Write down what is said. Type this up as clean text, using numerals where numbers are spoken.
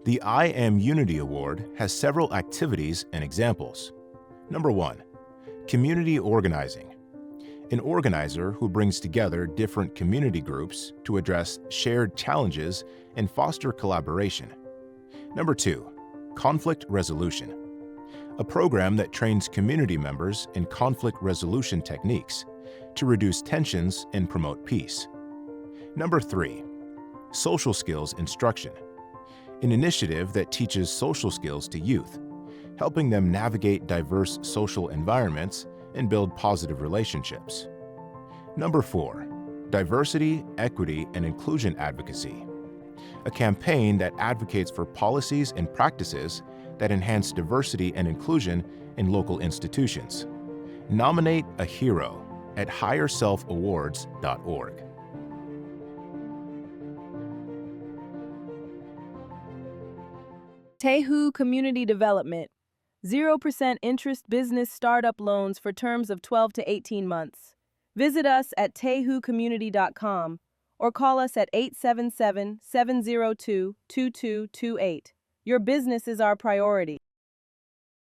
The I Am Unity Award has several activities and examples. Number 1. Community organizing. An organizer who brings together different community groups to address shared challenges and foster collaboration. Number 2. Conflict resolution. A program that trains community members in conflict resolution techniques to reduce tensions and promote peace. Number 3. Social skills instruction. An initiative that teaches social skills to youth, helping them navigate diverse social environments and build positive relationships. Number 4. Diversity, equity, and inclusion advocacy. A campaign that advocates for policies and practices that enhance diversity and inclusion in local institutions. Nominate a Hero at HigherSelfAwards.org. Tehu Community Development. 0% interest business startup loans for terms of 12 to 18 months. Visit us at tehucommunity.com or call us at 877-702-2228. Your business is our priority.